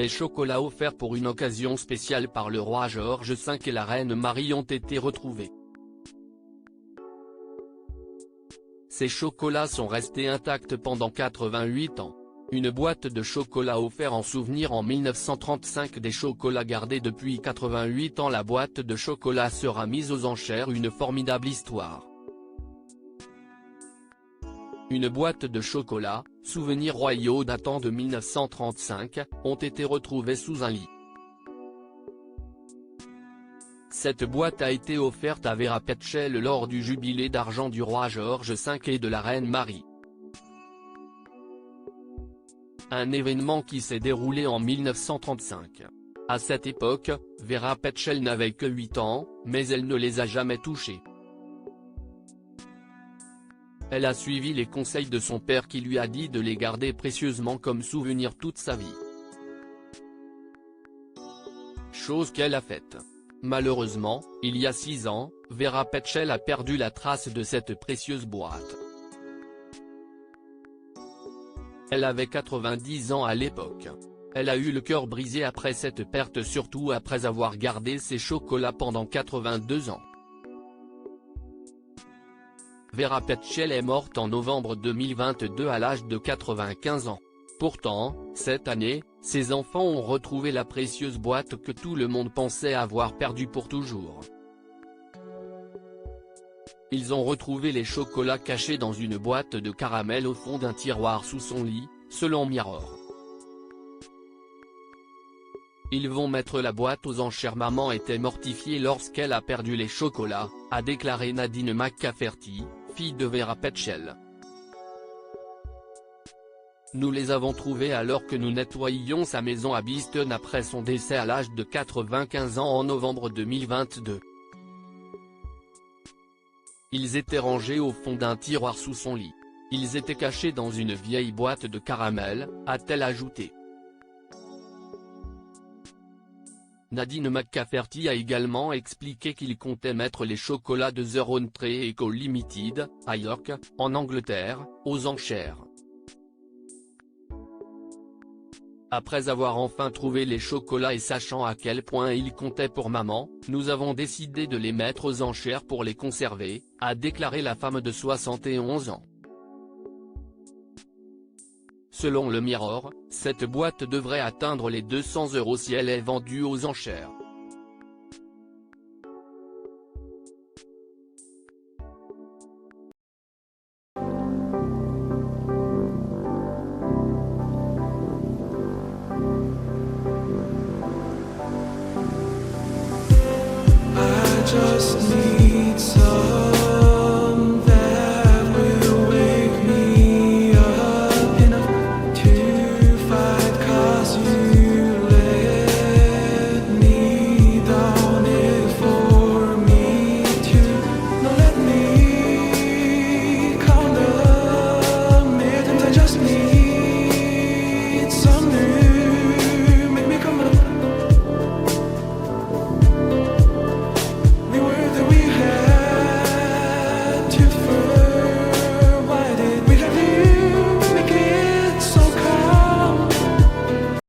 Des chocolats offerts pour une occasion spéciale par le roi George V et la reine Marie ont été retrouvés. Ces chocolats sont restés intacts pendant 88 ans. Une boîte de chocolat offert en souvenir en 1935. Des chocolats gardés depuis 88 ans. La boîte de chocolat sera mise aux enchères. Une formidable histoire. Une boîte de chocolat, souvenirs royaux datant de 1935, ont été retrouvés sous un lit. Cette boîte a été offerte à Vera Petzschel lors du jubilé d'argent du roi George V et de la reine Marie. Un événement qui s'est déroulé en 1935. À cette époque, Vera Petzschel n'avait que 8 ans, mais elle ne les a jamais touchés. Elle a suivi les conseils de son père qui lui a dit de les garder précieusement comme souvenir toute sa vie. Chose qu'elle a faite. Malheureusement, il y a 6 ans, Vera Petzschel a perdu la trace de cette précieuse boîte. Elle avait 90 ans à l'époque. Elle a eu le cœur brisé après cette perte, surtout après avoir gardé ses chocolats pendant 82 ans. Vera Petzschel est morte en novembre 2022 à l'âge de 95 ans. Pourtant, cette année, ses enfants ont retrouvé la précieuse boîte que tout le monde pensait avoir perdue pour toujours. Ils ont retrouvé les chocolats cachés dans une boîte de caramel au fond d'un tiroir sous son lit, selon Mirror. Ils vont mettre la boîte aux enchères. Maman était mortifiée lorsqu'elle a perdu les chocolats, a déclaré Nadine McCafferty, fille de Vera Petzschel. Nous les avons trouvés alors que nous nettoyions sa maison à Beeston après son décès à l'âge de 95 ans en novembre 2022. Ils étaient rangés au fond d'un tiroir sous son lit. Ils étaient cachés dans une vieille boîte de caramel, a-t-elle ajouté. Nadine McCafferty a également expliqué qu'il comptait mettre les chocolats de The Rowntree Eco Limited, à York, en Angleterre, aux enchères. Après avoir enfin trouvé les chocolats et sachant à quel point ils comptaient pour maman, nous avons décidé de les mettre aux enchères pour les conserver, a déclaré la femme de 71 ans. Selon le Mirror, cette boîte devrait atteindre les 200 € si elle est vendue aux enchères. I just need